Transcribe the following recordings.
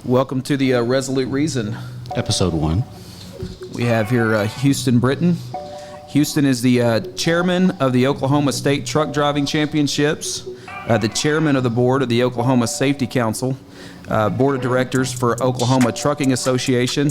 Welcome to the Resolute Reason. Episode 1. We have here Houston Brittain. Houston is the chairman of the Oklahoma State Truck Driving Championships, the chairman of the board of the Oklahoma Safety Council, board of directors for Oklahoma Trucking Association.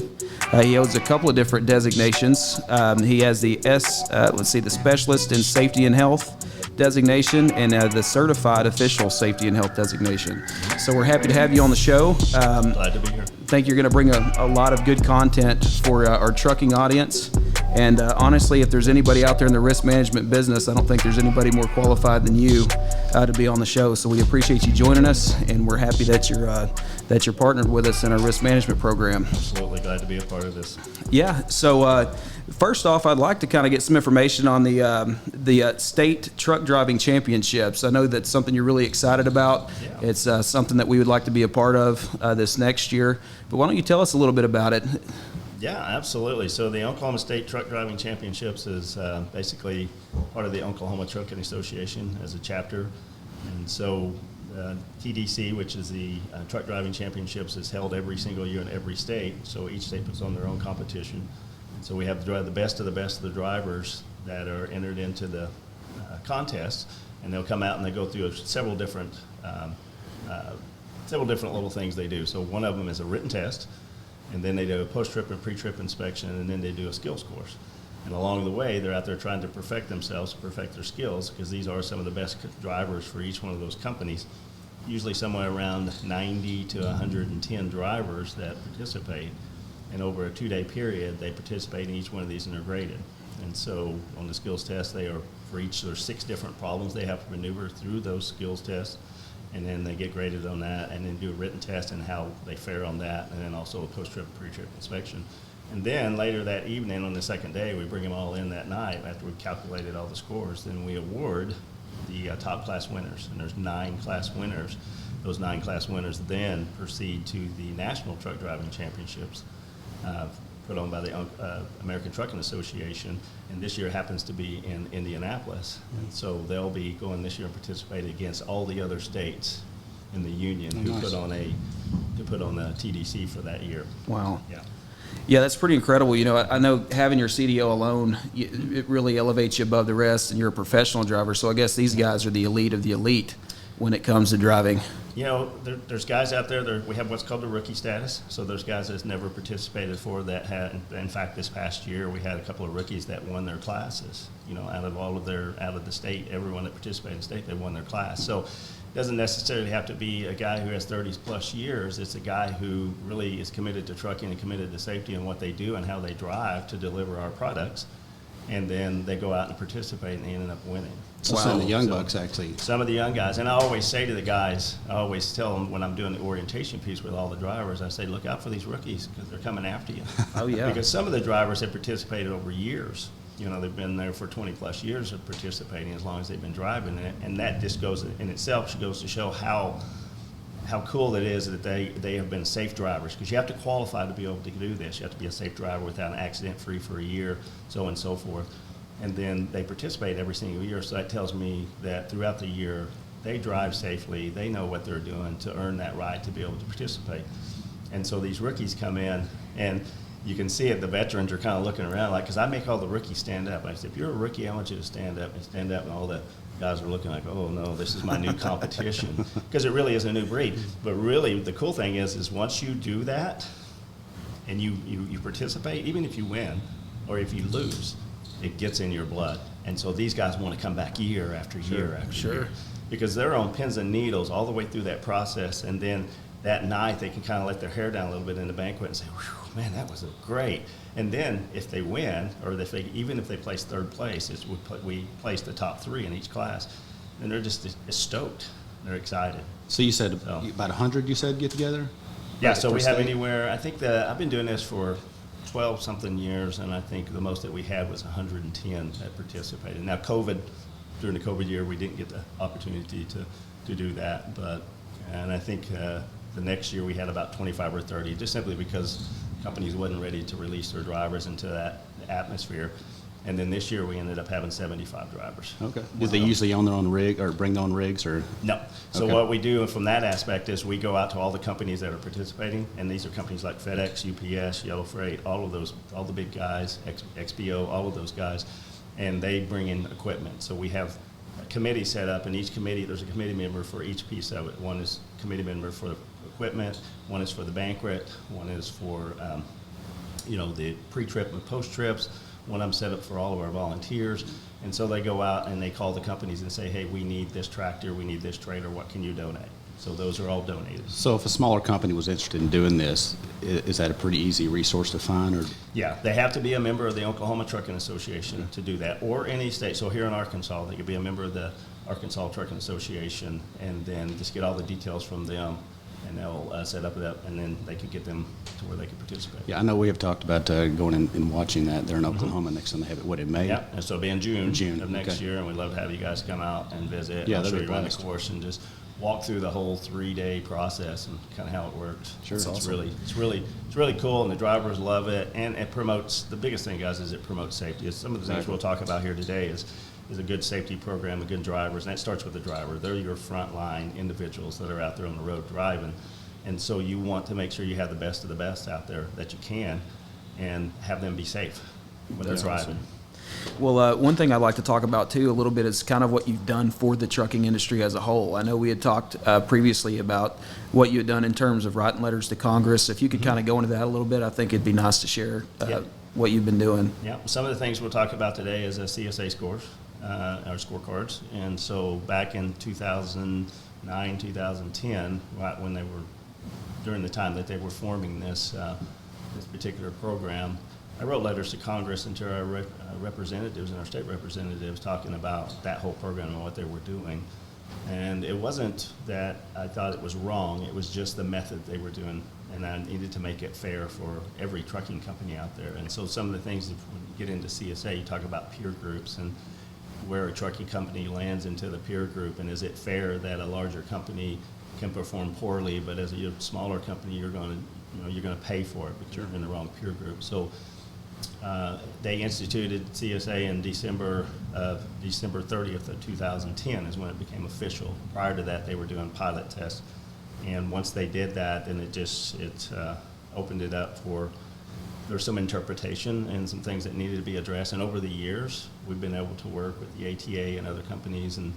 He holds a couple of different designations. He has the the Specialist in Safety and Health designation and the Certified Official Safety and Health designation. So we're happy to have you on the show. Glad to be here. I think you're going to bring a lot of good content for our trucking audience. And honestly, if there's anybody out there in the risk management business, I don't think there's anybody more qualified than you to be on the show. So we appreciate you joining us, and we're happy that you're partnered with us in our risk management program. Absolutely glad to be a part of this. Yeah. So first off, I'd like to kind of get some information on the state truck driving championships. I know that's something you're really excited about. Yeah. It's something that we would like to be a part of this next year. But why don't you tell us a little bit about it? Yeah, absolutely. So the Oklahoma State Truck Driving Championships is basically part of the Oklahoma Trucking Association as a chapter. And so TDC, which is the Truck Driving Championships, is held every single year in every state. So each state puts on their own competition. And so we have the best of the drivers that are entered into the contests, and they'll come out and they go through several different little things they do. So one of them is a written test, and then they do a post-trip and pre-trip inspection, and then they do a skills course. And along the way, they're out there trying to perfect themselves, perfect their skills, because these are some of the best drivers for each one of those companies. Usually somewhere around 90 to 110 drivers that participate. And over a 2-day period, they participate in each one of these and they're graded. And so on the skills test, there's 6 different problems they have to maneuver through those skills tests. And then they get graded on that, and then do a written test and how they fare on that, and then also a post-trip, pre-trip inspection. And then later that evening on the second day, we bring them all in that night after we've calculated all the scores. Then we award the top class winners, and there's 9 class winners. Those 9 class winners then proceed to the National Truck Driving Championships put on by the American Trucking Association, and this year happens to be in Indianapolis. And so they'll be going this year and participating against all the other states in the union who put on the TDC for that year. Wow. Yeah. Yeah, that's pretty incredible. You know, I know having your CDO alone, it really elevates you above the rest, and you're a professional driver. So I guess these guys are the elite of the elite when it comes to driving. You know, there's guys out there, we have what's called the rookie status. So there's guys that's never participated for that had, in fact, this past year we had a couple of rookies that won their classes. You know, out of the state, everyone that participated in the state, they won their class. So it doesn't necessarily have to be a guy who has 30 plus years. It's a guy who really is committed to trucking and committed to safety and what they do and how they drive to deliver our products. And then they go out and participate, and they end up winning. So some of the young bucks, actually. Some of the young guys. And I always say to the guys, I always tell them when I'm doing the orientation piece with all the drivers, I say, look out for these rookies because they're coming after you. Oh, yeah. Because some of the drivers have participated over years. You know, they've been there for 20 plus years of participating as long as they've been driving it. And that just goes in itself goes to show how cool it is that they have been safe drivers, because you have to qualify to be able to do this. You have to be a safe driver without an accident free for a year, so on and so forth. And then they participate every single year, so that tells me that throughout the year they drive safely, they know what they're doing to earn that right to be able to participate. And so these rookies come in, and you can see it, the veterans are kind of looking around, like, because I make all the rookies stand up. I said, if you're a rookie, I want you to stand up, and all the guys are looking like, oh no, this is my new competition, because it really is a new breed. But really, the cool thing is once you do that, and you participate, even if you win or if you lose, it gets in your blood. And so these guys want to come back year after year after year, because they're on pins and needles all the way through that process. And then that night they can kind of let their hair down a little bit in the banquet and say, whew, man, that was great. And then if they win, or even if they place third place, we place the top 3 in each class, and they're just stoked. They're excited. So you said about 100, you said, get together? Yeah, so we have anywhere, I think I've been doing this for 12 something years, and I think the most that we had was 110 that participated. Now during the COVID year, we didn't get the opportunity to do that, and I think the next year we had about 25 or 30, just simply because companies wasn't ready to release their drivers into that atmosphere. And then this year, we ended up having 75 drivers. Okay. Do they usually own their own rig or bring their own rigs or? No. So Okay. what we do from that aspect is we go out to all the companies that are participating, and these are companies like FedEx, UPS, Yellow Freight, all of those, all the big guys, XPO, all of those guys, and they bring in equipment. So we have a committee set up, and each committee, there's a committee member for each piece of it. One is committee member for the equipment, one is for the banquet, one is for, the pre-trip and post-trips. One of them set up for all of our volunteers. And so they go out and they call the companies and say, hey, we need this tractor, we need this trailer, what can you donate? So those are all donated. So if a smaller company was interested in doing this, is that a pretty easy resource to find? Or? Yeah, they have to be a member of the Oklahoma Trucking Association to do that, or any state. So here in Arkansas, they could be a member of the Arkansas Trucking Association and then just get all the details from them, and they'll set up that, and then they can get them to where they can participate. Yeah, I know we have talked about going and watching that there in Oklahoma next time they have it. What, in May? Yeah, and so it'll be in June of next okay. year, and we'd love to have you guys come out and visit. Yeah, I'll show that'd be you around the blessed. course and just walk through the whole 3-day process and kind of how it works. Sure, It's awesome. really cool, and the drivers love it, and it promotes, the biggest thing, guys, is it promotes safety. It's some of the things Exactly. we'll talk about here today is a good safety program, a good drivers, and that starts with the driver. They're your frontline individuals that are out there on the road driving. And so you want to make sure you have the best of the best out there that you can and have them be safe when they're That's driving. Well, one thing I'd like to talk about too a little bit is kind of what you've done for the trucking industry as a whole. I know we had talked previously about what you had done in terms of writing letters to Congress. If you could kind of go into that a little bit, I think it'd be nice to share Yeah. what you've been doing. Yeah, some of the things we'll talk about today is CSA scores, our scorecards. And so back in 2009, 2010, right when they were, during the time that they were forming this particular program, I wrote letters to Congress and to our representatives and our state representatives talking about that whole program and what they were doing. And it wasn't that I thought it was wrong, it was just the method they were doing, and I needed to make it fair for every trucking company out there. And so some of the things, when you get into CSA, you talk about peer groups and where a trucking company lands into the peer group, and is it fair that a larger company can perform poorly, but as a smaller company, you're going to pay for it, but you're in the wrong peer group. So they instituted CSA in December 30th of 2010 is when it became official. Prior to that, they were doing pilot tests, and once they did that, then it opened it up for there's some interpretation and some things that needed to be addressed. And over the years, we've been able to work with the ATA and other companies and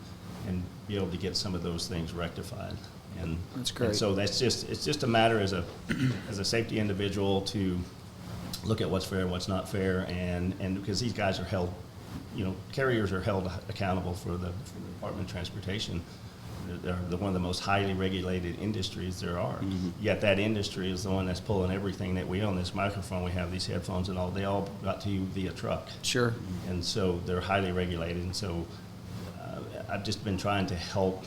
be able to get some of those things rectified. And That's great. And so it's just a matter as a safety individual to look at what's fair and what's not fair, and because these guys are held, carriers are held accountable for the Department of Transportation. They're one of the most highly regulated industries there are. Mm-hmm. Yet that industry is the one that's pulling everything that we own. This microphone, we have these headphones and all, they all got to you via truck. Sure. And so they're highly regulated. And so I've just been trying to help,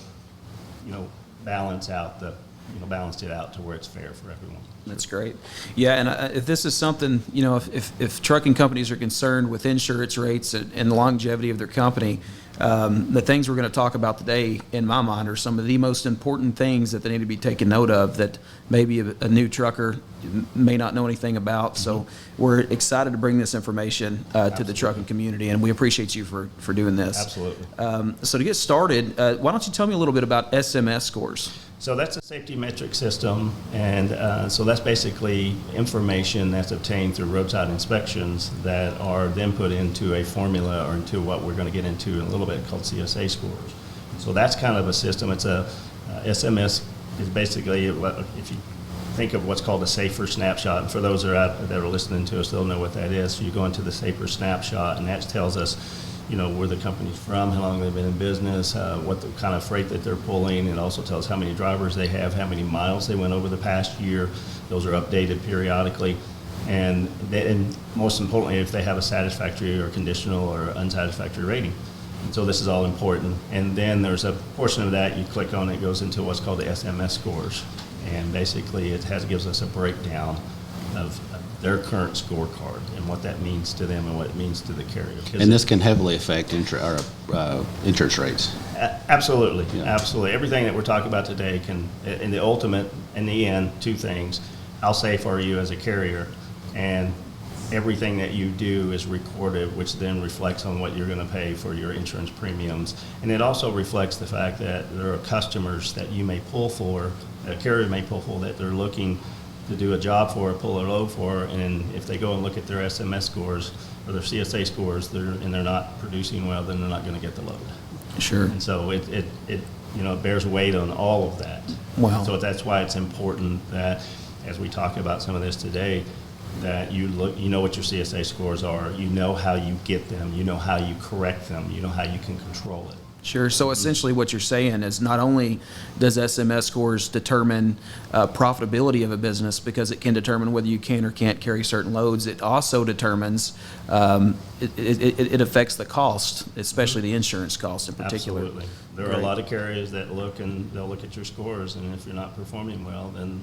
balance it out to where it's fair for everyone. That's great. Yeah, and if this is something, if trucking companies are concerned with insurance rates and the longevity of their company, the things we're going to talk about today, in my mind, are some of the most important things that they need to be taken note of that maybe a new trucker may not know anything about. So we're excited to bring this information to the trucking community, and we appreciate you for doing this. Absolutely. So to get started, why don't you tell me a little bit about SMS scores? So that's a safety metric system, and so that's basically information that's obtained through roadside inspections that are then put into a formula or into what we're going to get into in a little bit called CSA scores. So that's kind of a system. It's SMS is basically, if you think of what's called a safer snapshot, and for those that are listening to us, they'll know what that is. So you go into the safer snapshot, and that tells us where the company's from, how long they've been in business, what the kind of freight that they're pulling. It also tells how many drivers they have, how many miles they went over the past year. Those are updated periodically. And most importantly, if they have a satisfactory or conditional or unsatisfactory rating. And so this is all important. And then there's a portion of that, you click on it, goes into what's called the SMS scores. And basically it gives us a breakdown of their current scorecard and what that means to them and what it means to the carrier. And this can heavily affect insurance rates. Absolutely, Yeah. absolutely. Everything that we're talking about today can, in the end, two things. How safe are you as a carrier? And everything that you do is recorded, which then reflects on what you're going to pay for your insurance premiums. And it also reflects the fact that there are customers that you may pull for, a carrier may pull for, that they're looking to do a job for, pull a load for, and if they go and look at their SMS scores or their CSA scores, and they're not producing well, then they're not going to get the load. Sure. And so it bears weight on all of that. Wow. So that's why it's important that, as we talk about some of this today, that you know what your CSA scores are, you know how you get them, you know how you correct them, you know how you can control it. Sure. So essentially what you're saying is not only does SMS scores determine profitability of a business because it can determine whether you can or can't carry certain loads, it also determines, it affects the cost, especially the insurance cost in particular. Absolutely. There are a lot of carriers that look and they'll look at your scores, and if you're not performing well, then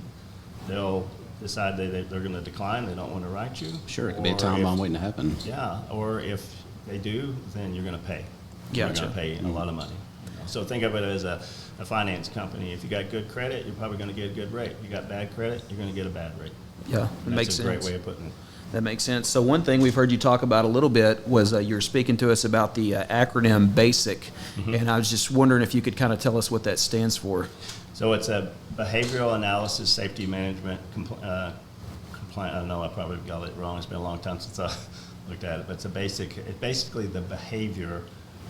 they'll decide they're going to decline, they don't want to write you. Sure, it could be a time bomb waiting to happen. Yeah, or if they do, then you're going to pay. You're Gotcha. going to pay a lot of money. So think of it as a finance company. If you got good credit, you're probably going to get a good rate. You got bad credit, you're going to get a bad rate. Yeah, it makes That's a sense. great way of putting it. That makes sense. So one thing we've heard you talk about a little bit was you were speaking to us about the acronym BASIC, and I was just wondering if you could kind of tell us what that stands for. So it's a behavioral analysis safety management compliant. I know I probably got it wrong. It's been a long time since I looked at it, but it's basically the behavior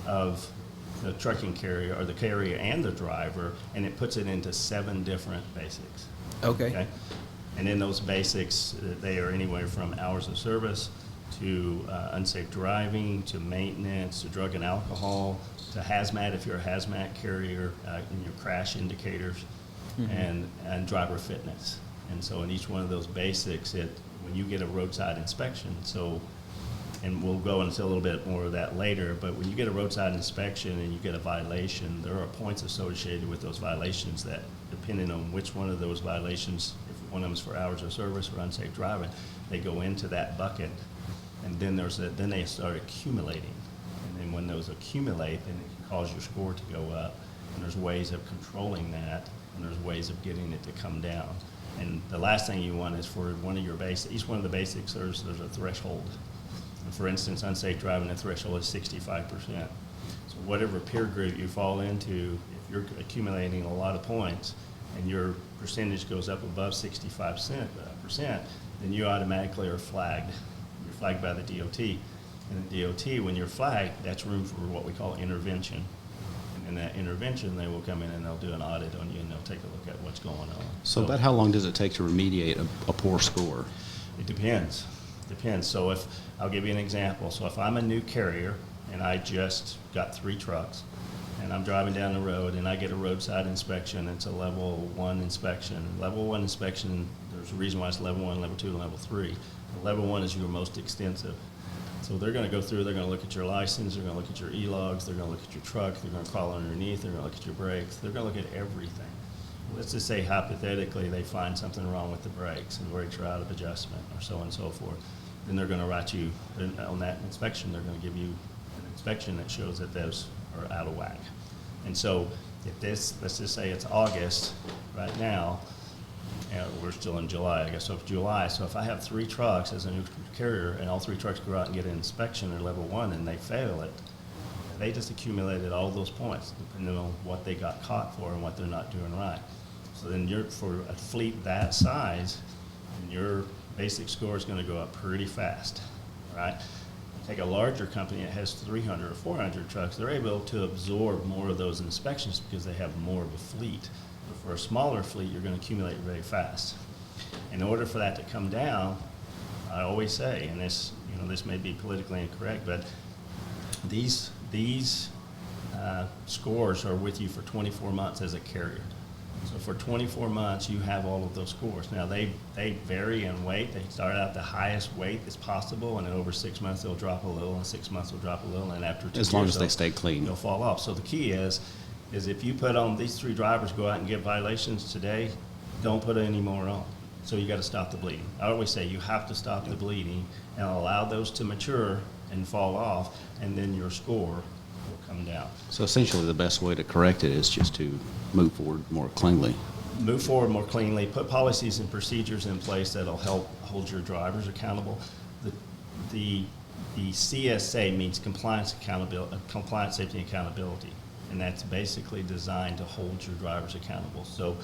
of the trucking carrier, or the carrier and the driver, and it puts it into 7 different basics. Okay. And in those basics, they are anywhere from hours of service to unsafe driving, to maintenance, to drug and alcohol, to hazmat if you're a hazmat carrier, in your crash indicators, and driver fitness. And so in each one of those basics, when you get a roadside inspection, and we'll go into a little bit more of that later, but when you get a roadside inspection and you get a violation, there are points associated with those violations that, depending on which one of those violations, if one of them is for hours of service or unsafe driving, they go into that bucket, and then then they start accumulating. And then when those accumulate, then it can cause your score to go up, and there's ways of controlling that, and there's ways of getting it to come down. And the last thing you want is for each one of the basics, there's a threshold. And for instance, unsafe driving, the threshold is 65%. So whatever peer group you fall into, if you're accumulating a lot of points and your percentage goes up above 65%, then you automatically are flagged. You're flagged by the DOT. And the DOT, when you're flagged, that's room for what we call intervention. And in that intervention, they will come in and they'll do an audit on you, and they'll take a look at what's going on. So about how long does it take to remediate a poor score? It depends. So I'll give you an example. So if I'm a new carrier and I just got 3 trucks and I'm driving down the road and I get a roadside inspection, it's a level 1 inspection. Level 1 inspection, there's a reason why it's level 1, level 2, and level 3. Level 1 is your most extensive. So they're going to go through, they're going to look at your license, they're going to look at your e-logs, they're going to look at your truck, they're going to crawl underneath, they're going to look at your brakes, they're going to look at everything. Let's just say hypothetically they find something wrong with the brakes and the brakes are out of adjustment or so on and so forth. Then they're going to write you, on that inspection, they're going to give you an inspection that shows that those are out of whack. And so if let's just say it's August right now, and we're still in July, I guess, so it's July. So if I have 3 trucks as a new carrier and all 3 trucks go out and get an inspection or level 1 and they fail it, they just accumulated all those points depending on what they got caught for and what they're not doing right. So then for a fleet that size, your basic score is going to go up pretty fast, right? Take a larger company that has 300 or 400 trucks, they're able to absorb more of those inspections because they have more of a fleet. But for a smaller fleet, you're going to accumulate very fast. In order for that to come down, I always say, and this may be politically incorrect, but these scores are with you for 24 months as a carrier. So for 24 months, you have all of those scores. Now, they vary in weight. They start out the highest weight as possible, and then over 6 months, they'll drop a little, and 6 months, they'll drop a little, and after 2 years, As long as they stay clean. They'll fall off. So the key is if you put on these 3 drivers go out and get violations today, don't put any more on. So you got to stop the bleeding. I always say you have to stop the bleeding and allow those to mature and fall off, and then your score will come down. So essentially the best way to correct it is just to move forward more cleanly. Move forward more cleanly, put policies and procedures in place that'll help hold your drivers accountable. the CSA means compliance safety and accountability, and that's basically designed to hold your drivers accountable. So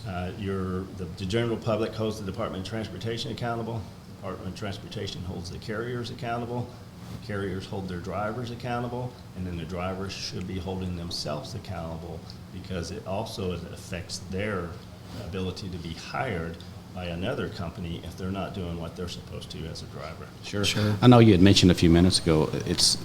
the general public holds the Department of Transportation accountable. The Department of Transportation holds the carriers accountable. The carriers hold their drivers accountable, and then the drivers should be holding themselves accountable, because it also affects their ability to be hired by another company if they're not doing what they're supposed to as a driver. Sure. I know you had mentioned a few minutes ago, it's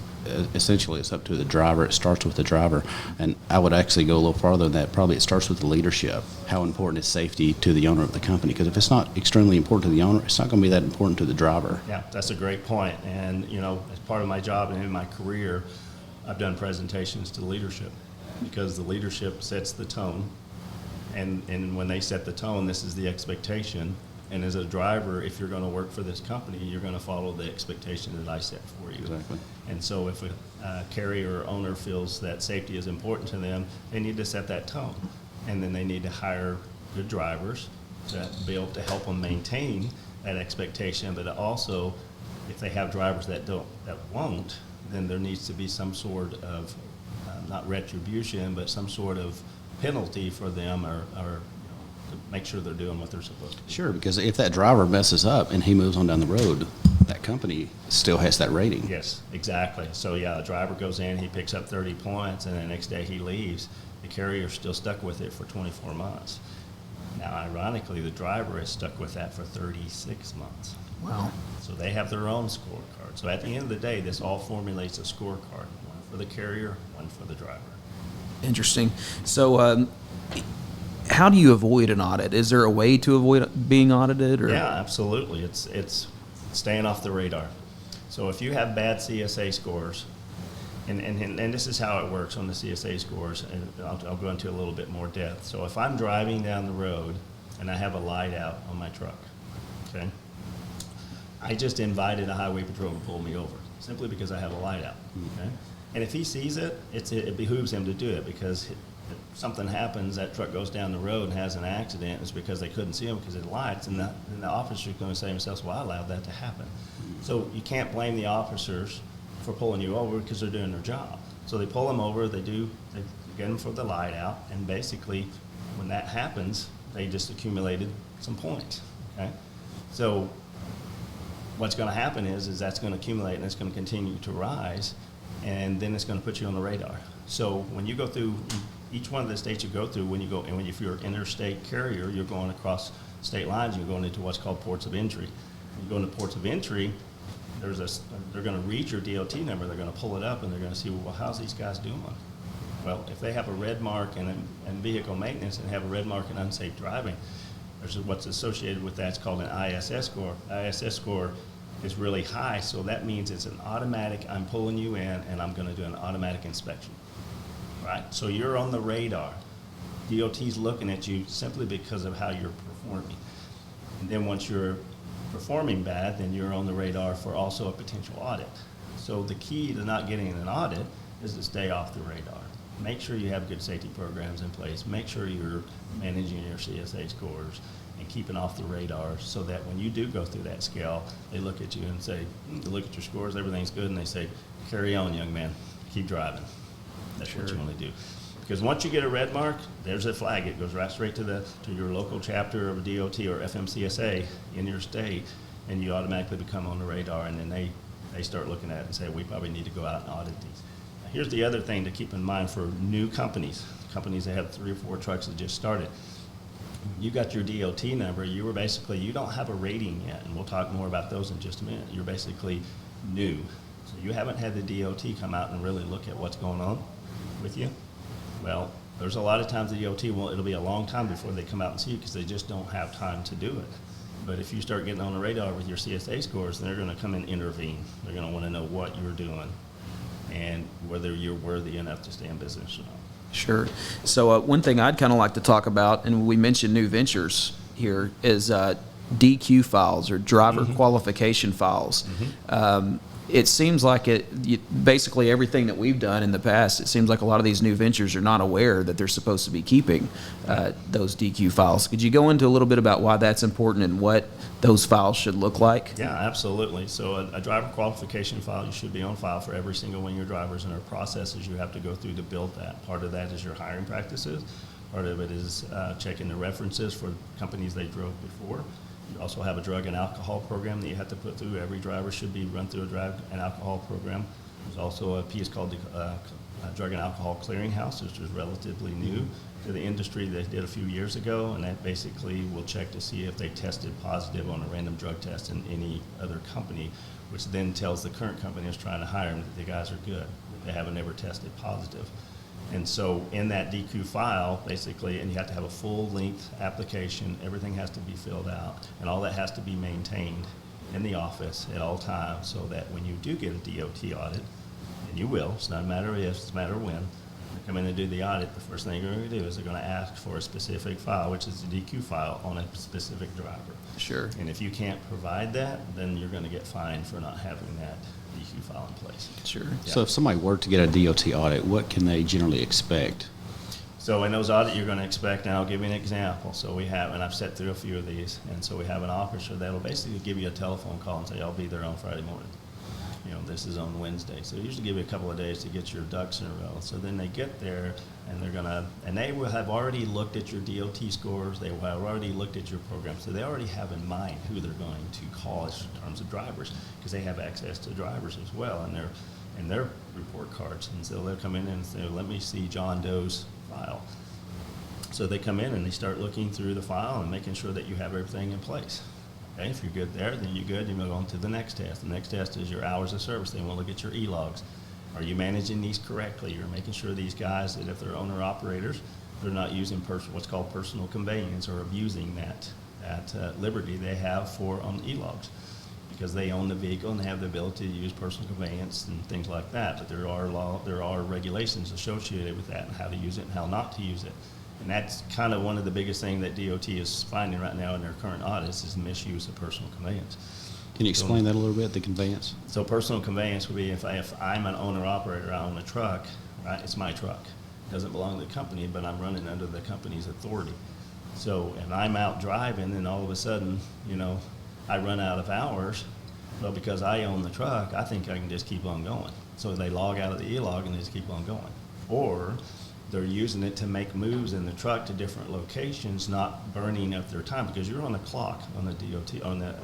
essentially it's up to the driver. It starts with the driver. And I would actually go a little farther than that. Probably it starts with the leadership. How important is safety to the owner of the company? Because if it's not extremely important to the owner, it's not going to be that important to the driver. Yeah, that's a great point. And, as part of my job and in my career, I've done presentations to leadership, because the leadership sets the tone. And when they set the tone, this is the expectation. And as a driver, if you're going to work for this company, you're going to follow the expectation that I set for you. Exactly. And so if a carrier or owner feels that safety is important to them, they need to set that tone. And then they need to hire good drivers to be able to help them maintain that expectation. But also, if they have drivers that won't, then there needs to be some sort of, not retribution, but some sort of penalty for them, or to make sure they're doing what they're supposed to do. Sure, because if that driver messes up and he moves on down the road, that company still has that rating. Yes, exactly. So yeah, a driver goes in, he picks up 30 points, and the next day he leaves. The carrier's still stuck with it for 24 months. Now, ironically, the driver is stuck with that for 36 months. Wow. So they have their own scorecard. So at the end of the day, this all formulates a scorecard, one for the carrier, one for the driver. Interesting. So, how do you avoid an audit? Is there a way to avoid being audited? Or? Yeah, absolutely. It's staying off the radar. So if you have bad CSA scores, and this is how it works on the CSA scores, and I'll go into a little bit more depth. So if I'm driving down the road and I have a light out on my truck, okay, I just invited a highway patrol to pull me over simply because I have a light out, okay? And if he sees it, it behooves him to do it, because if something happens, that truck goes down the road and has an accident, it's because they couldn't see him because of the lights, and the officer's going to say to himself, well, I allowed that to happen. So you can't blame the officers for pulling you over, because they're doing their job. So they pull them over, they get them for the light out, and basically when that happens, they just accumulated some points, okay? So what's going to happen is that's going to accumulate, and it's going to continue to rise, and then it's going to put you on the radar. So when you go through each one of the states you go through, if you're an interstate carrier, you're going across state lines, you're going into what's called ports of entry. When you go into ports of entry, they're going to read your DOT number, they're going to pull it up, and they're going to see, well, how's these guys doing? Well, if they have a red mark in vehicle maintenance and have a red mark in unsafe driving, there's what's associated with that's called an ISS score. ISS score is really high, so that means it's an automatic, I'm pulling you in and I'm going to do an automatic inspection, right? So you're on the radar. DOT's looking at you simply because of how you're performing. And then once you're performing bad, then you're on the radar for also a potential audit. So the key to not getting an audit is to stay off the radar. Make sure you have good safety programs in place. Make sure you're managing your CSA scores and keeping off the radar, so that when you do go through that scale, they look at you and say, they look at your scores, everything's good, and they say, carry on, young man, keep driving. That's what you want to do. Because once you get a red mark, there's a flag. It goes right straight to your local chapter of a DOT or FMCSA in your state, and you automatically become on the radar, and then they start looking at it and say, we probably need to go out and audit these. Now, here's the other thing to keep in mind for new companies that have 3 or 4 trucks that just started. You got your DOT number, you don't have a rating yet, and we'll talk more about those in just a minute. You're basically new. So you haven't had the DOT come out and really look at what's going on with you. Well, there's a lot of times the DOT it'll be a long time before they come out and see you, because they just don't have time to do it. But if you start getting on the radar with your CSA scores, they're going to come and intervene. They're going to want to know what you're doing and whether you're worthy enough to stay in business or not. Sure. So one thing I'd kind of like to talk about, and we mentioned new ventures here, is DQ files, or driver qualification files. it seems like basically everything that we've done in the past, it seems like a lot of these new ventures are not aware that they're supposed to be keeping those DQ files. Could you go into a little bit about why that's important and what those files should look like? Yeah, absolutely. So a driver qualification file, you should be on file for every single one of your drivers, and there are processes you have to go through to build that. Part of that is your hiring practices. Part of it is checking the references for companies they drove before. You also have a drug and alcohol program that you have to put through. Every driver should be run through a drug and alcohol program. There's also a piece called the Drug and Alcohol Clearinghouse, which is relatively new to the industry. They did a few years ago, and that basically will check to see if they tested positive on a random drug test in any other company, which then tells the current company that's trying to hire them that the guys are good, that they haven't ever tested positive. And so in that DQ file, basically, and you have to have a full-length application, everything has to be filled out, and all that has to be maintained in the office at all times, so that when you do get a DOT audit, and you will, it's not a matter of if, it's a matter of when, they come in and do the audit, the first thing they're going to do is they're going to ask for a specific file, which is the DQ file on a specific driver. Sure. And if you can't provide that, then you're going to get fined for not having that DQ file in place. Sure. Yeah. So if somebody were to get a DOT audit, what can they generally expect? So in those audits, you're going to expect, and I'll give you an example. So we have, and I've sat through a few of these, and so we have an officer that'll basically give you a telephone call and say, I'll be there on Friday morning. You know, this is on Wednesday. So they usually give you a couple of days to get your ducks in a row. So then they get there, and they're going to, and they will have already looked at your DOT scores. They will have already looked at your program. So they already have in mind who they're going to call in terms of drivers, because they have access to drivers as well in their report cards. And so they'll come in and say, let me see John Doe's file. So they come in and they start looking through the file and making sure that you have everything in place. Okay, if you're good there, then you're good. You move on to the next test. The next test is your hours of service. They want to look at your e-logs. Are you managing these correctly? You're making sure these guys, that if they're owner-operators, they're not using what's called personal conveyance or abusing that liberty they have on e-logs, because they own the vehicle and they have the ability to use personal conveyance and things like that. But there are regulations associated with that and how to use it and how not to use it. And that's kind of one of the biggest things that DOT is finding right now in their current audits is misuse of personal conveyance. Can you explain that a little bit, the conveyance? So personal conveyance would be if I'm an owner-operator, I own a truck, right? It's my truck. It doesn't belong to the company, but I'm running under the company's authority. So if I'm out driving and all of a sudden, you know, I run out of hours, well, because I own the truck, I think I can just keep on going. So they log out of the e-log and they just keep on going. Or they're using it to make moves in the truck to different locations, not burning up their time, because you're on a clock on the DOT, on the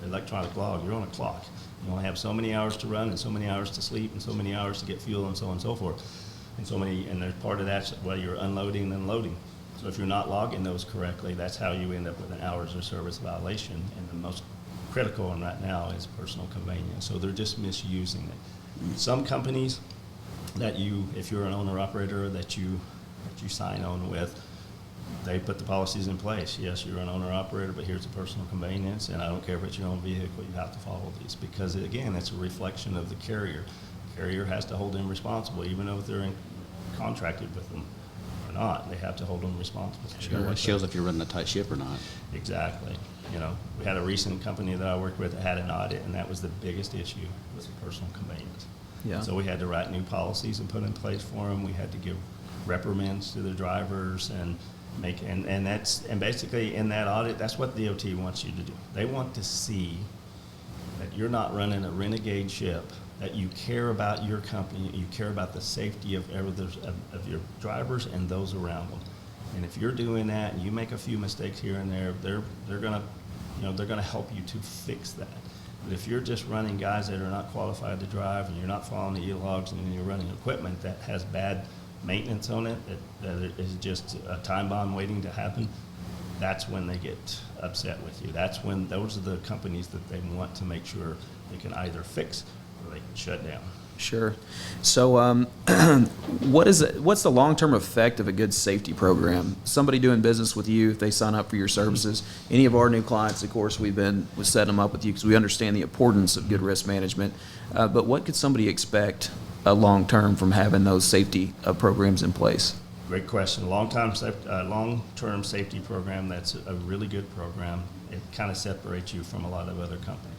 electronic log, you're on a clock. You only have so many hours to run and so many hours to sleep and so many hours to get fuel and so on and so forth. And there's part of that's while you're unloading and unloading. So if you're not logging those correctly, that's how you end up with an hours of service violation. And the most critical one right now is personal conveyance. So they're just misusing it. Some companies if you're an owner-operator that you sign on with, they put the policies in place. Yes, you're an owner-operator, but here's the personal conveyance, and I don't care if it's your own vehicle, you have to follow these, because, again, it's a reflection of the carrier. The carrier has to hold them responsible, even if they're contracted with them or not. They have to hold them responsible. Sure, it shows if you're running a tight ship or not. Exactly. You know, we had a recent company that I worked with that had an audit, and that was the biggest issue, was personal conveyance. Yeah. So we had to write new policies and put in place for them. We had to give reprimands to the drivers and basically in that audit, that's what DOT wants you to do. They want to see that you're not running a renegade ship, that you care about your company, you care about the safety of your drivers and those around them. And if you're doing that and you make a few mistakes here and there, they're gonna help you to fix that. But if you're just running guys that are not qualified to drive and you're not following the e-logs and you're running equipment that has bad maintenance on it, that is just a time bomb waiting to happen, that's when they get upset with you. That's when those are the companies that they want to make sure they can either fix or they can shut down. Sure. So what's the long-term effect of a good safety program? Somebody doing business with you, if they sign up for your services, any of our new clients, of course, we've set them up with you because we understand the importance of good risk management. But what could somebody expect long-term from having those safety programs in place? Great question. Long-term safety program, that's a really good program. It kind of separates you from a lot of other companies.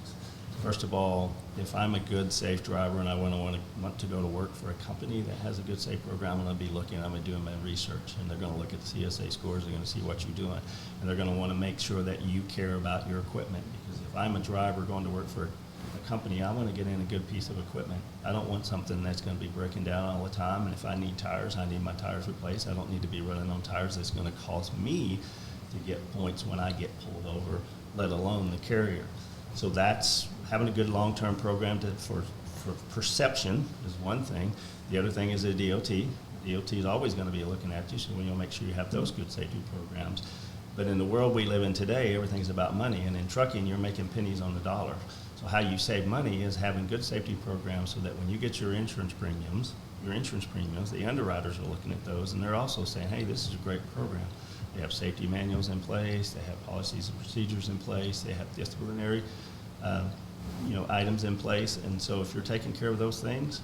First of all, if I'm a good, safe driver and I want to go to work for a company that has a good, safe program, I'm going to be looking, I'm going to do my research, and they're going to look at the CSA scores, they're going to see what you're doing, and they're going to want to make sure that you care about your equipment. Because if I'm a driver going to work for a company, I want to get in a good piece of equipment. I don't want something that's going to be breaking down all the time, and if I need tires, I need my tires replaced. I don't need to be running on tires that's going to cause me to get points when I get pulled over, let alone the carrier. So that's having a good long-term program for perception is one thing. The other thing is the DOT. DOT is always going to be looking at you, so you'll make sure you have those good safety programs. But in the world we live in today, everything's about money, and in trucking, you're making pennies on the dollar. So how you save money is having good safety programs so that when you get your insurance premiums, the underwriters are looking at those, and they're also saying, hey, this is a great program. They have safety manuals in place, they have policies and procedures in place, they have disciplinary items in place, and so if you're taking care of those things,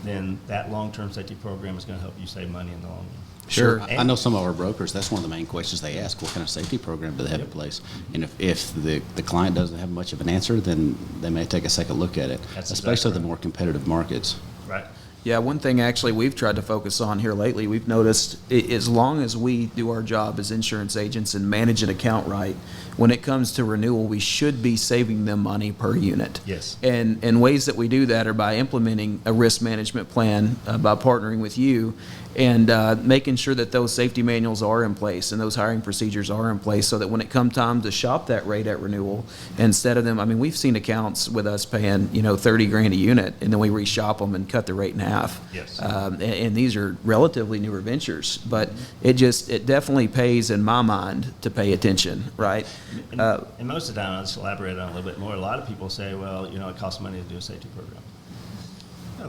then that long-term safety program is going to help you save money in the long run. Sure. I know some of our brokers, that's one of the main questions they ask, what kind of safety program do they have in place? And if the client doesn't have much of an answer, then they may take a second look at it, That's especially exactly the right. more competitive markets. Right. Yeah, one thing actually we've tried to focus on here lately, we've noticed as long as we do our job as insurance agents and manage an account right, when it comes to renewal, we should be saving them money per unit. Yes. And ways that we do that are by implementing a risk management plan, by partnering with you, and making sure that those safety manuals are in place and those hiring procedures are in place so that when it comes time to shop that rate at renewal, instead of them, I mean, we've seen accounts with us paying, $30,000 a unit, and then we reshop them and cut the rate in half. Yes. And these are relatively newer ventures, but it definitely pays in my mind to pay attention, right? And most of the time, I'll just elaborate on it a little bit more. A lot of people say, well, it costs money to do a safety program.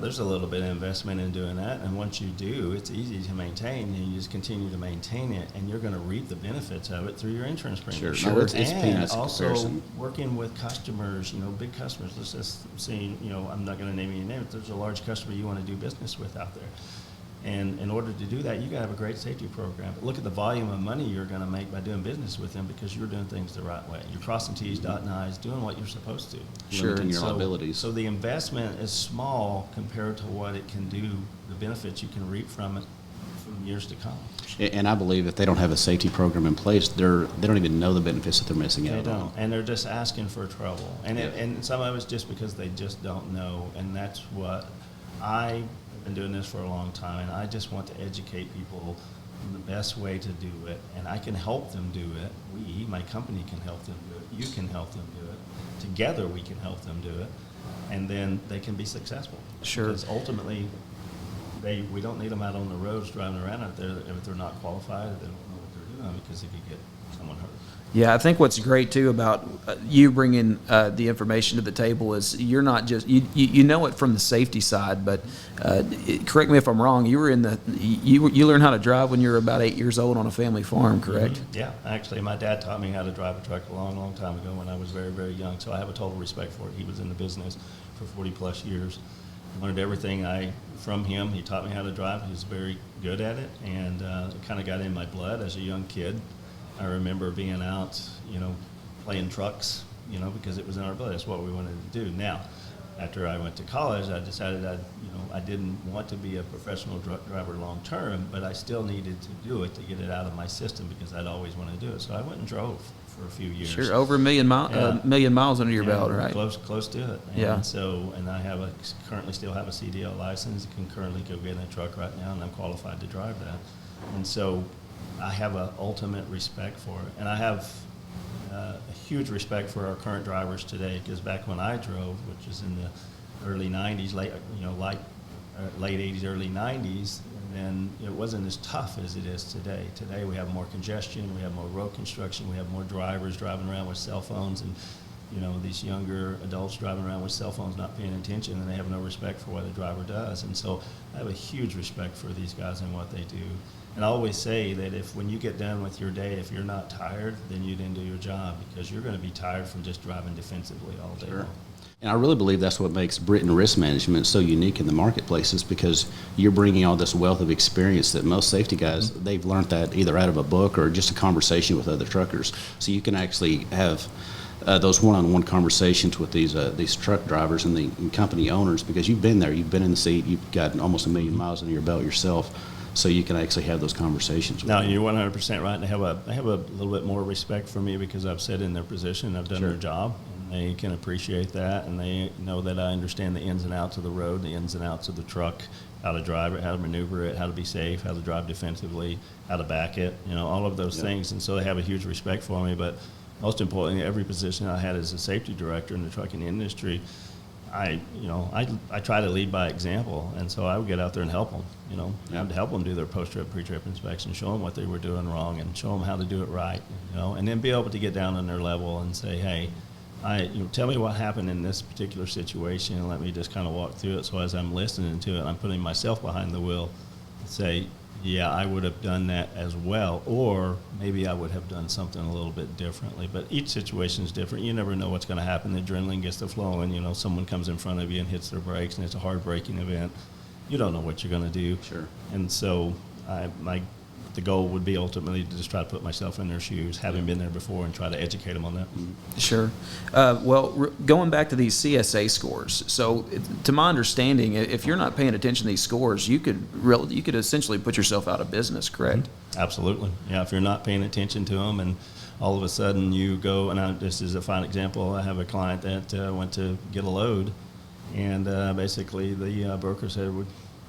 There's a little bit of investment in doing that, and once you do, it's easy to maintain, and you just continue to maintain it, and you're going to reap the benefits of it through your insurance premium. Sure. No, it's And peanuts in also comparison. working with customers, big customers. Let's just say, I'm not going to name any names. There's a large customer you want to do business with out there. And in order to do that, you got to have a great safety program. But look at the volume of money you're going to make by doing business with them because you're doing things the right way. You're crossing T's, dotting I's, doing what you're supposed to. Sure. Limiting your So- liabilities. So the investment is small compared to what it can do, the benefits you can reap from it from years to come. And I believe if they don't have a safety program in place, they don't even know the benefits that they're missing They out on. don't, and they're just asking for trouble. And Yeah. and some of it's just because they just don't know, and that's what I've been doing this for a long time, and I just want to educate people on the best way to do it, and I can help them do it. My company can help them do it. You can help them do it. Together we can help them do it, and then they can be successful. Sure. Because ultimately, we don't need them out on the roads driving around out there if they're not qualified, if they don't know what they're doing, because they could get someone hurt. Yeah, I think what's great too about you bringing the information to the table is you're not just you know it from the safety side, but correct me if I'm wrong. You were you learned how to drive when you were about 8 years old on a family farm, correct? Mm-hmm. Yeah, actually, my dad taught me how to drive a truck a long, long time ago when I was very, very young. So I have a total respect for it. He was in the business for 40 plus years. I learned everything from him. He taught me how to drive. He was very good at it, and it kind of got in my blood as a young kid. I remember being out, playing trucks, because it was in our blood. That's what we wanted to do. Now, after I went to college, I decided I didn't want to be a professional driver long term, but I still needed to do it to get it out of my system because I'd always wanted to do it. So I went and drove for a few years. Sure, over a million miles under your belt, right? Close to it. And Yeah. and I currently still have a CDL license. I can currently go get in a truck right now, and I'm qualified to drive that. And so I have an ultimate respect for it, and I have a huge respect for our current drivers today. Because back when I drove, which is in the early '90s, late '80s, early '90s, then it wasn't as tough as it is today. Today we have more congestion, we have more road construction, we have more drivers driving around with cell phones, and these younger adults driving around with cell phones not paying attention, and they have no respect for what the driver does. And so I have a huge respect for these guys and what they do. And I always say that when you get done with your day, if you're not tired, then you didn't do your job, because you're going to be tired from just driving defensively all day long. And I really believe that's what makes Brittain risk management so unique in the marketplace, is because you're bringing all this wealth of experience that most safety guys, they've learned that either out of a book or just a conversation with other truckers. So you can actually have those one-on-one conversations with these truck drivers and the company owners, because you've been there, you've been in the seat, you've got almost 1 million miles under your belt yourself, so you can actually have those conversations with No, them. you're 100% right. They have a little bit more respect for me because I've sat in their position, I've done Sure. their job, and they can appreciate that, and they know that I understand the ins and outs of the road, the ins and outs of the truck, how to drive it, how to maneuver it, how to be safe, how to drive defensively, how to back it, all of those things. And so they have a huge respect for me. But most importantly, every position I had as a safety director in the trucking industry, I try to lead by example. And so I would get out there and help them, I'd help them do their post-trip, pre-trip inspection, show them what they were doing wrong and show them how to do it right, and then be able to get down on their level and say, hey, tell me what happened in this particular situation and let me just kind of walk through it. So as I'm listening to it, I'm putting myself behind the wheel and say, yeah, I would have done that as well, or maybe I would have done something a little bit differently. But each situation is different. You never know what's going to happen. The adrenaline gets to flowing. Someone comes in front of you and hits their brakes, and it's a hard braking event. You don't know what you're going to do. Sure. And so the goal would be ultimately to just try to put myself in their shoes, having been there before, and try to educate them on that. Sure. Going back to these CSA scores, so to my understanding, if you're not paying attention to these scores, you could essentially put yourself out of business, correct? Absolutely. Yeah, if you're not paying attention to them and all of a sudden you go, and this is a fine example, I have a client that went to get a load, and basically the broker said,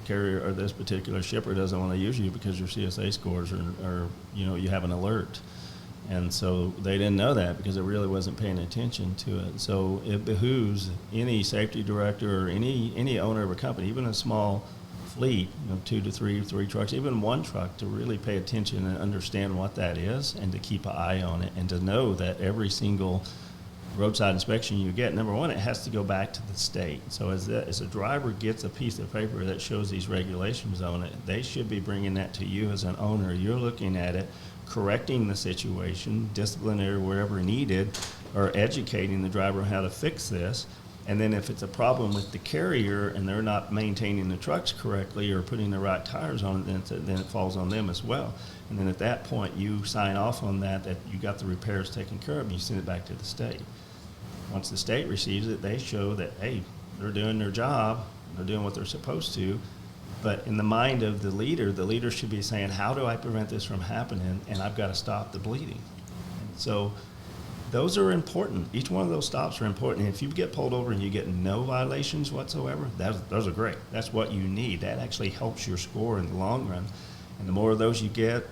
carrier or this particular shipper doesn't want to use you because your CSA scores are you have an alert. And so they didn't know that because it really wasn't paying attention to it. So it behooves any safety director or any owner of a company, even a small fleet, 2 to 3 trucks, even one truck, to really pay attention and understand what that is and to keep an eye on it and to know that every single roadside inspection you get, number one, it has to go back to the state. So as a driver gets a piece of paper that shows these regulations on it, they should be bringing that to you as an owner. You're looking at it, correcting the situation, disciplinary wherever needed, or educating the driver on how to fix this. And then if it's a problem with the carrier and they're not maintaining the trucks correctly or putting the right tires on it, then it falls on them as well. And then at that point, you sign off on that you got the repairs taken care of, and you send it back to the state. Once the state receives it, they show that, hey, they're doing their job, they're doing what they're supposed to. But in the mind of the leader should be saying, how do I prevent this from happening? And I've got to stop the bleeding. And so those are important. Each one of those stops are important. And if you get pulled over and you get no violations whatsoever, those are great. That's what you need. That actually helps your score in the long run. And the more of those you get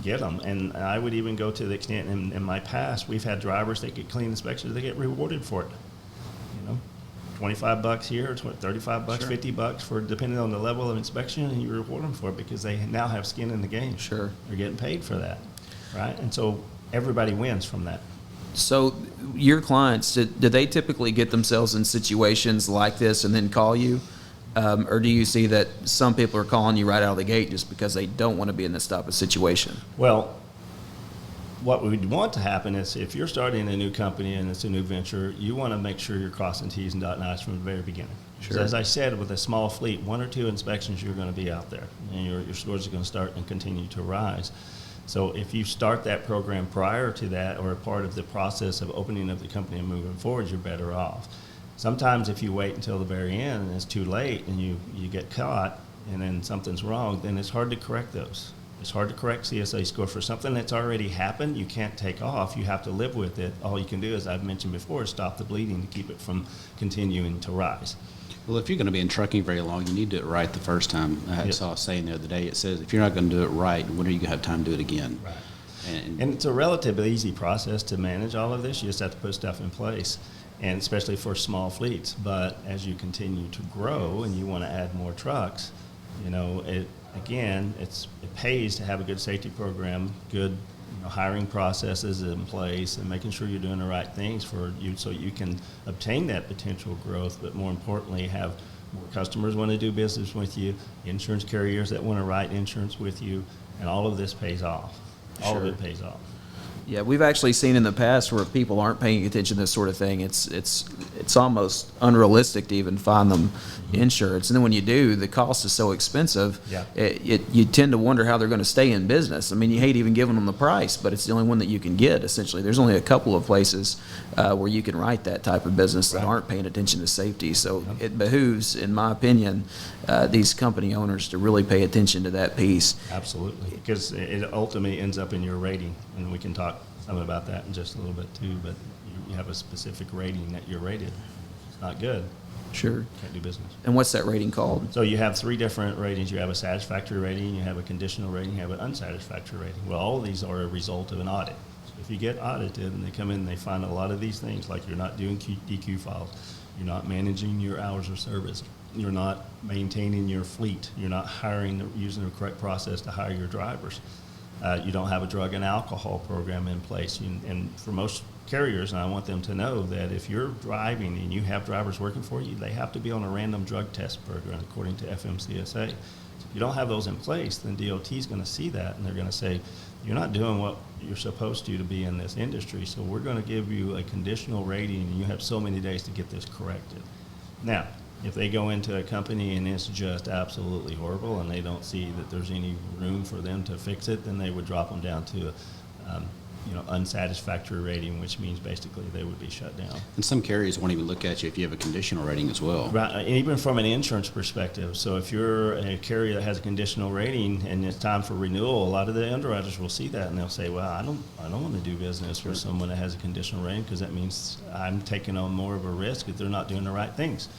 them. And I would even go to the extent in my past, we've had drivers that get clean inspections, they get rewarded for it. $25 here, $35, Sure. $50 for depending on the level of inspection, and you reward them for it because they now have skin in the game. Sure. They're getting paid for that, right? And so everybody wins from that. So your clients, do they typically get themselves in situations like this and then call you? Or do you see that some people are calling you right out of the gate just because they don't want to be in this type of situation? Well, what we would want to happen is if you're starting a new company and it's a new venture, you want to make sure you're crossing T's and dotting I's from the very beginning. Sure. So as I said, with a small fleet, 1 or 2 inspections, you're going to be out there, and your scores are going to start and continue to rise. So if you start that program prior to that or a part of the process of opening up the company and moving forward, you're better off. Sometimes if you wait until the very end and it's too late and you get caught and then something's wrong, then it's hard to correct those. It's hard to correct CSA score for something that's already happened. You can't take off. You have to live with it. All you can do, as I've mentioned before, is stop the bleeding to keep it from continuing to rise. Well, if you're going to be in trucking very long, you need to do it right the first time. I saw a saying the other day. It says, if you're not going to do it right, when are you going to have time to do it again? Right. And it's a relatively easy process to manage all of this. You just have to put stuff in place, and especially for small fleets. But as you continue to grow and you want to add more trucks, it pays to have a good safety program, good hiring processes in place, and making sure you're doing the right things for you so you can obtain that potential growth, but more importantly, have more customers want to do business with you, insurance carriers that want to write insurance with you, and all of this pays off. All of Sure. it pays off. Yeah, we've actually seen in the past where people aren't paying attention to this sort of thing. It's almost unrealistic to even find them insurance. And then when you do, the cost is so expensive. Yeah. You tend to wonder how they're going to stay in business. I mean, you hate even giving them the price, but it's the only one that you can get, essentially. There's only a couple of places where you can write that type of business that aren't paying attention to safety. So it behooves, in my opinion, these company owners to really pay attention to that piece. Absolutely, because it ultimately ends up in your rating, and we can talk some about that in just a little bit too, but you have a specific rating that you're rated. It's not good. Sure. Can't do business. And what's that rating called? So you have 3 different ratings. You have a satisfactory rating, you have a conditional rating, you have an unsatisfactory rating. Well, all of these are a result of an audit. So if you get audited and they come in and they find a lot of these things, like you're not doing DQ files, you're not managing your hours of service, you're not maintaining your fleet, you're not using the correct process to hire your drivers, you don't have a drug and alcohol program in place. And for most carriers, and I want them to know that if you're driving and you have drivers working for you, they have to be on a random drug test program according to FMCSA. If you don't have those in place, then DOT is going to see that and they're going to say, you're not doing what you're supposed to be in this industry, so we're going to give you a conditional rating and you have so many days to get this corrected. Now, if they go into a company and it's just absolutely horrible and they don't see that there's any room for them to fix it, then they would drop them down to unsatisfactory rating, which means basically they would be shut down. And some carriers won't even look at you if you have a conditional rating as well. Right, even from an insurance perspective. So if you're a carrier that has a conditional rating and it's time for renewal, a lot of the underwriters will see that and they'll say, well, I don't want to do business with someone that has a conditional rating because that means I'm taking on more of a risk if they're not doing the right things.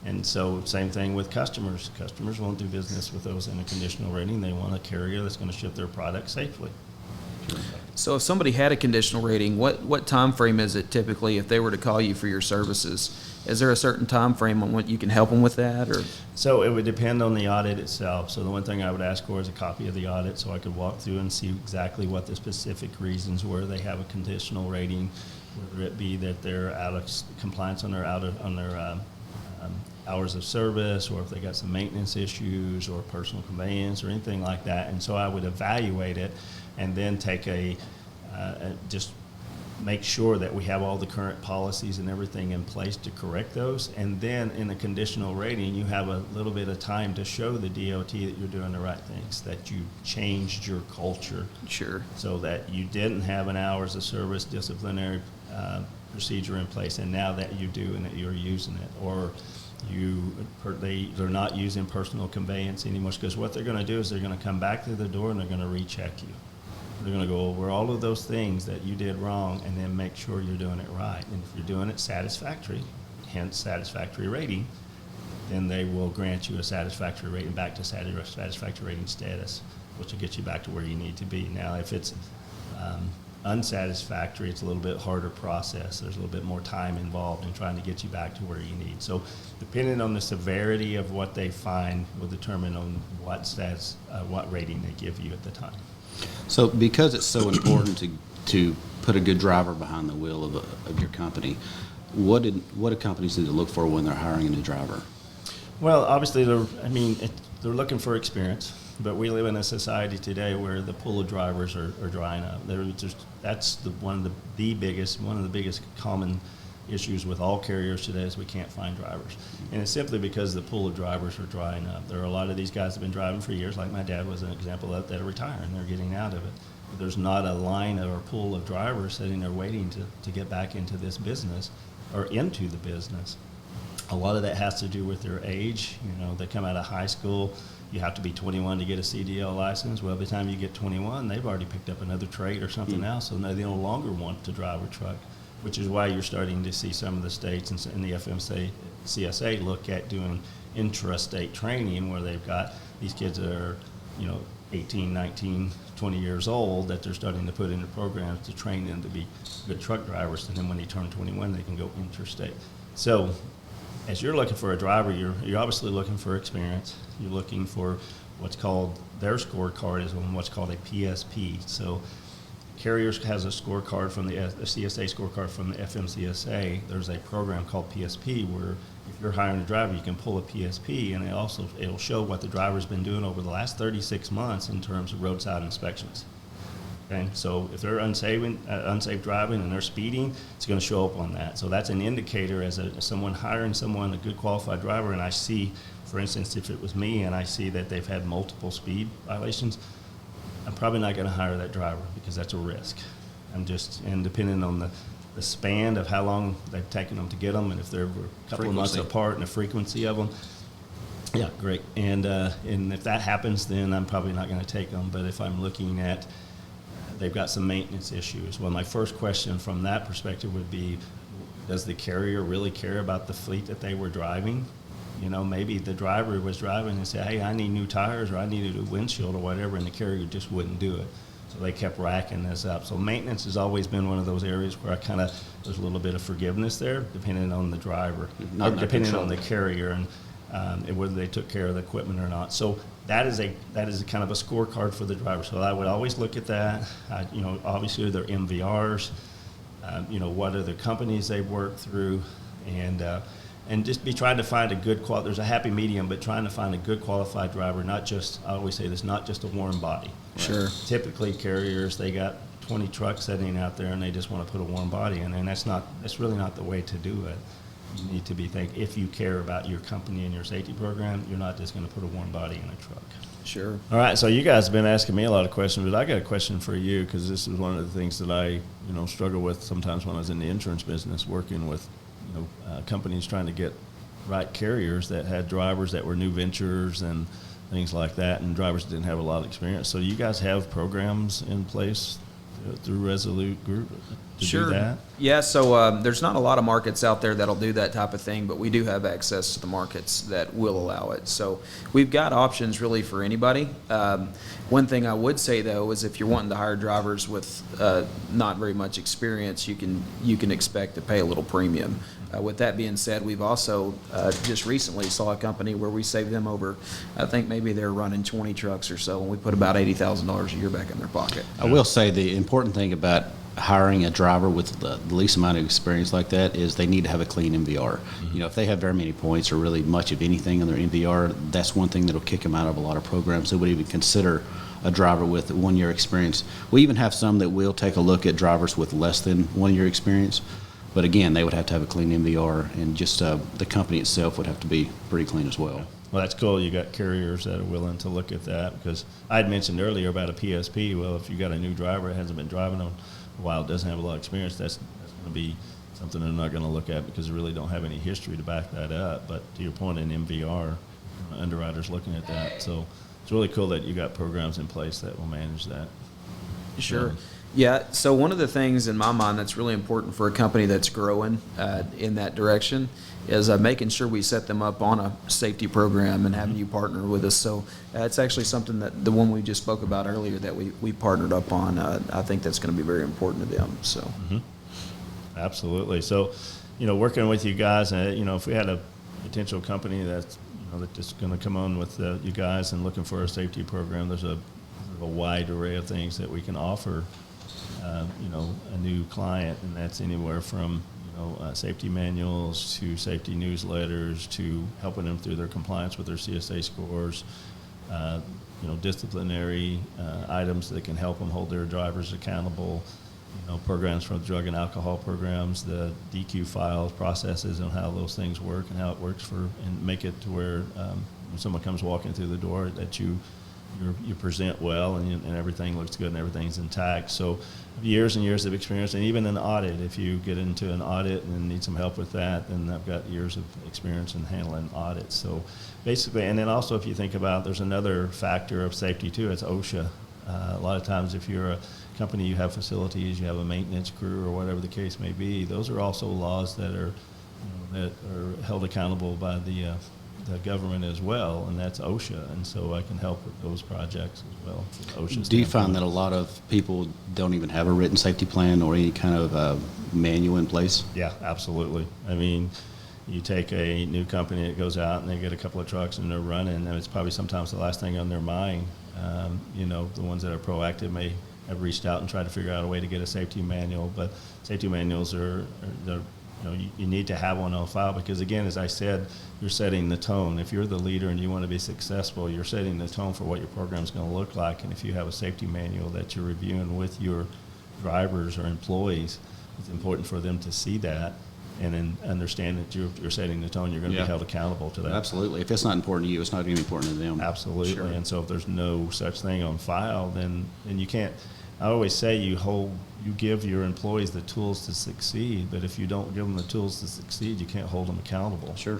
And so same thing with customers. Customers won't do business with those in a conditional rating. They want a carrier that's going to ship their product safely. So if somebody had a conditional rating, what time frame is it typically if they were to call you for your services? Is there a certain time frame on what you can help them with that? Or So it would depend on the audit itself. So the one thing I would ask for is a copy of the audit so I could walk through and see exactly what the specific reasons were they have a conditional rating, whether it be that they're out of compliance on their hours of service, or if they got some maintenance issues or personal conveyance or anything like that. And so I would evaluate it and then take just make sure that we have all the current policies and everything in place to correct those. And then in the conditional rating, you have a little bit of time to show the DOT that you're doing the right things, that you changed your culture. Sure. So that you didn't have an hours of service disciplinary procedure in place, and now that you do and that you're using it. Or they're not using personal conveyance anymore, because what they're going to do is they're going to come back to the door and they're going to recheck you. They're going to go over all of those things that you did wrong and then make sure you're doing it right. And if you're doing it satisfactory, hence satisfactory rating, then they will grant you a satisfactory rating back to satisfactory rating status, which will get you back to where you need to be. Now, if it's unsatisfactory, it's a little bit harder process. There's a little bit more time involved in trying to get you back to where you need. So depending on the severity of what they find will determine on what rating they give you at the time. So because it's so important to put a good driver behind the wheel of your company, what do companies need to look for when they're hiring a new driver? Well, obviously, they're looking for experience. But we live in a society today where the pool of drivers are drying up. That's one of the biggest common issues with all carriers today is we can't find drivers. And it's simply because the pool of drivers are drying up. There are a lot of these guys that have been driving for years, like my dad was an example of that are retiring. They're getting out of it. But there's not a line or a pool of drivers sitting there waiting to get back into this business or into the business. A lot of that has to do with their age. They come out of high school. You have to be 21 to get a CDL license. Well, by the time you get 21, they've already picked up another trade or something else, so they no longer want to drive a truck, which is why you're starting to see some of the states and the CSA look at doing intrastate training, where they've got these kids that are, 18, 19, 20 years old, that they're starting to put into programs to train them to be good truck drivers, and then when they turn 21, they can go interstate. So as you're looking for a driver, you're obviously looking for experience. You're looking for what's called, their scorecard is on what's called a PSP. So carriers has a scorecard from the CSA scorecard from the FMCSA. There's a program called PSP where if you're hiring a driver, you can pull a PSP, and it'll show what the driver's been doing over the last 36 months in terms of roadside inspections. Okay, so if they're unsafe driving and they're speeding, it's going to show up on that. So that's an indicator as someone hiring someone, a good qualified driver, and I see, for instance, if it was me and I see that they've had multiple speed violations, I'm probably not going to hire that driver because that's a risk. And depending on the span of how long they've taken them to get them, and if they're a couple of months apart and the frequency of them, yeah, great. And if that happens, then I'm probably not going to take them. But if I'm looking at they've got some maintenance issues, well, my first question from that perspective would be, does the carrier really care about the fleet that they were driving? You know, maybe the driver was driving and said, hey, I need new tires or I need a new windshield or whatever, and the carrier just wouldn't do it. So they kept racking this up. So maintenance has always been one of those areas where there's a little bit of forgiveness there, depending on the driver, depending on the carrier, and whether they took care of the equipment or not. So that is a kind of a scorecard for the driver. So I would always look at that. Obviously their MVRs, what other companies they've worked through, and just be trying to find a good there's a happy medium, but trying to find a good qualified driver, not just, I always say this, not just a warm body. Sure. Typically carriers, they got 20 trucks sitting out there and they just want to put a warm body in, and that's really not the way to do it. You need to be thinking, if you care about your company and your safety program, you're not just going to put a warm body in a truck. Sure. All right, so you guys have been asking me a lot of questions, but I got a question for you, because this is one of the things that I struggle with sometimes when I was in the insurance business, working with companies trying to get right carriers that had drivers that were new ventures and things like that, and drivers didn't have a lot of experience. So you guys have programs in place through Resolute Group to Sure. do that? Yeah, so there's not a lot of markets out there that'll do that type of thing, but we do have access to the markets that will allow it. So we've got options really for anybody. One thing I would say, though, is if you're wanting to hire drivers with not very much experience, you can expect to pay a little premium. With that being said, we've also just recently saw a company where we saved them over, I think maybe they're running 20 trucks or so, and we put about $80,000 a year back in their pocket. I will say the important thing about hiring a driver with the least amount of experience like that is they need to have a clean MVR. Mm-hmm. If they have very many points or really much of anything on their MVR, that's one thing that'll kick them out of a lot of programs that would even consider a driver with 1 year experience. We even have some that will take a look at drivers with less than 1 year experience. But again, they would have to have a clean MVR, and just the company itself would have to be pretty clean as well. Well, that's cool. You got carriers that are willing to look at that, because I had mentioned earlier about a PSP. Well, if you got a new driver that hasn't been driving on a while, doesn't have a lot of experience, that's going to be something they're not going to look at because they really don't have any history to back that up. But to your point, in MVR, underwriters looking at that. So it's really cool that you got programs in place that will manage that. Sure. Yeah, so one of the things in my mind that's really important for a company that's growing in that direction is making sure we set them up on a safety program and having you partner with us. So it's actually something that the one we just spoke about earlier that we partnered up on, I think that's going to be very important to them. So, Absolutely. So, working with you guys, if we had a potential company that's that's going to come on with you guys and looking for a safety program, there's a wide array of things that we can offer. A new client, and that's anywhere from safety manuals to safety newsletters to helping them through their compliance with their CSA scores, disciplinary items that can help them hold their drivers accountable, programs from drug and alcohol programs, the DQ files, processes, and how those things work and how it works and make it to where when someone comes walking through the door that you present well and everything looks good and everything's intact. So years and years of experience, and even an audit, if you get into an audit and need some help with that, then I've got years of experience in handling audits. So basically, and then also if you think about, there's another factor of safety too, it's OSHA. A lot of times if you're a company, you have facilities, you have a maintenance crew or whatever the case may be, those are also laws that are held accountable by the government as well, and that's OSHA, and so I can help with those projects as well. Do you find that a lot of people don't even have a written safety plan or any kind of manual in place? Yeah, absolutely. I mean, you take a new company that goes out and they get a couple of trucks and they're running, and it's probably sometimes the last thing on their mind. The ones that are proactive may have reached out and tried to figure out a way to get a safety manual, but safety manuals they're you need to have one on file because, again, as I said, you're setting the tone. If you're the leader and you want to be successful, you're setting the tone for what your program is going to look like. And if you have a safety manual that you're reviewing with your drivers or employees, it's important for them to see that and then understand that you're setting the tone. You're going to be held accountable to that. Absolutely. If it's not important to you, it's not going to be important to them. Absolutely. Sure. And so if there's no such thing on file, then you can't. I always say you give your employees the tools to succeed, but if you don't give them the tools to succeed, you can't hold them accountable. Sure.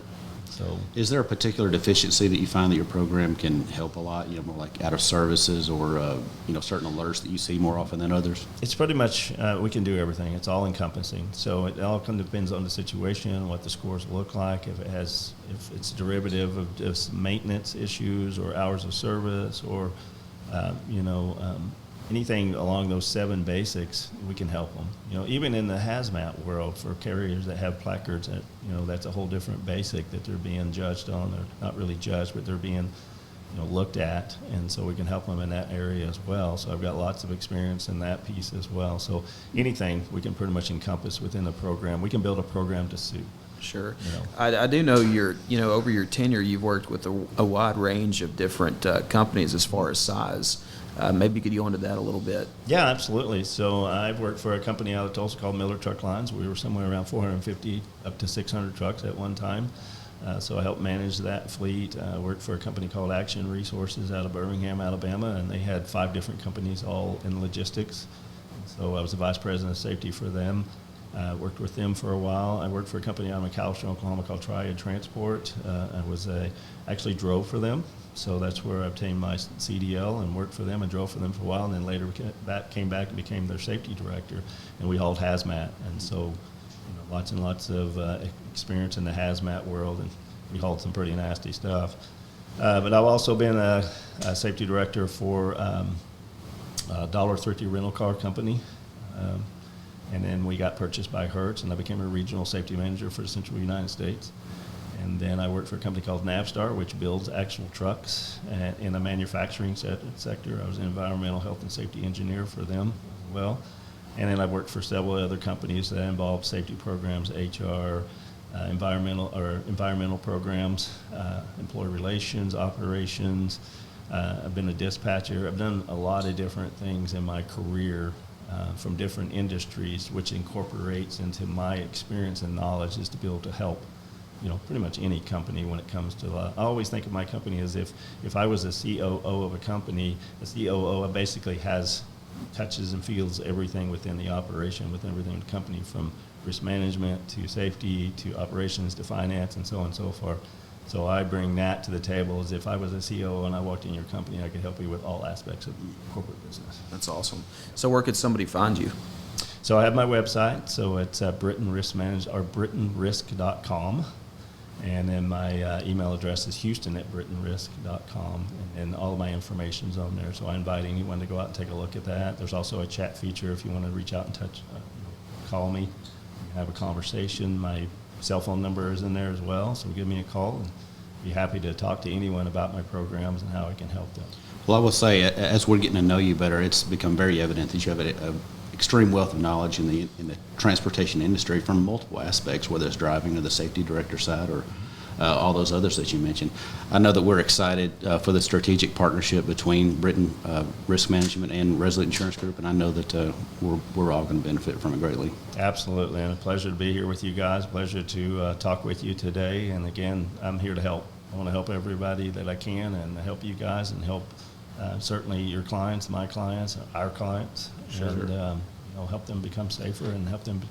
So, is there a particular deficiency that you find that your program can help a lot? More like out of services or certain alerts that you see more often than others. it's pretty much we can do everything. It's all encompassing. So it all kind of depends on the situation, what the scores look like, if it's derivative of some maintenance issues or hours of service or anything along those 7 basics, we can help them. Even in the hazmat world for carriers that have placards, that's a whole different basic that they're being judged on. They're not really judged, but they're being looked at, and so we can help them in that area as well. So I've got lots of experience in that piece as well. So anything we can pretty much encompass within the program. We can build a program to suit. Sure. I do know over your tenure, you've worked with a wide range of different companies as far as size. Maybe you could go into that a little bit. Yeah, absolutely. So I've worked for a company out of Tulsa called Miller Truck Lines. We were somewhere around 450 up to 600 trucks at one time. So I helped manage that fleet. Worked for a company called Action Resources out of Birmingham, Alabama, and they had 5 different companies all in logistics. So I was the vice president of safety for them. Worked with them for a while. I worked for a company out of McAlester, Oklahoma called Triad Transport. Actually drove for them. So that's where I obtained my CDL and worked for them and drove for them for a while. And then later came back and became their safety director. And we hauled hazmat. And so lots and lots of experience in the hazmat world. And we hauled some pretty nasty stuff. But I've also been a safety director for Dollar Thrifty rental car company. And then we got purchased by Hertz, and I became a regional safety manager for the Central United States. And then I worked for a company called Navstar, which builds actual trucks in the manufacturing sector. I was an environmental health and safety engineer for them as well. And then I worked for several other companies that involve safety programs, HR, environmental programs, employee relations, operations. I've been a dispatcher. I've done a lot of different things in my career from different industries, which incorporates into my experience and knowledge is to be able to help pretty much any company when it comes to I always think of my company as if I was a COO of a company, a COO basically touches and feels everything within the operation, within everything in the company, from risk management to safety to operations to finance and so on and so forth. So I bring that to the table as if I was a COO and I walked in your company, I could help you with all aspects of corporate business. That's awesome. So where could somebody find you? So I have my website, so it's Brittain Risk Management or BrittainRisk.com. And then my email address is houston@BrittainRisk.com, and then all of my information's on there. So I invite anyone to go out and take a look at that. There's also a chat feature if you want to reach out and call me, have a conversation. My cell phone number is in there as well, so give me a call and be happy to talk to anyone about my programs and how I can help them. Well, I will say, as we're getting to know you better, it's become very evident that you have an extreme wealth of knowledge in the transportation industry from multiple aspects, whether it's driving or the safety director side or all those others that you mentioned. I know that we're excited for the strategic partnership between Brittain Risk Management and Resolute Insurance Group, and I know that we're all going to benefit from it greatly. Absolutely, and a pleasure to be here with you guys. Pleasure to talk with you today. And again, I'm here to help. I want to help everybody that I can, and help you guys, and help certainly your clients, my clients, our clients, Sure. and help them become safer and help them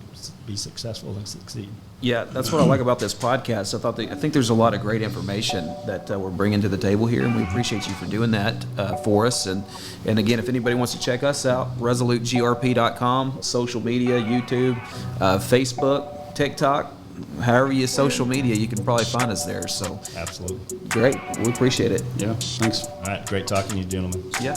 be successful and succeed. Yeah, that's what I like about this podcast. I think there's a lot of great information that we're bringing to the table here, and we appreciate you for doing that for us. And again, if anybody wants to check us out, ResoluteGRP.com, social media, YouTube, Facebook, TikTok, however you use social media, you can probably find us there. So Absolutely. great. We appreciate it. Yeah, thanks. All right, great talking to you, gentlemen. Yeah.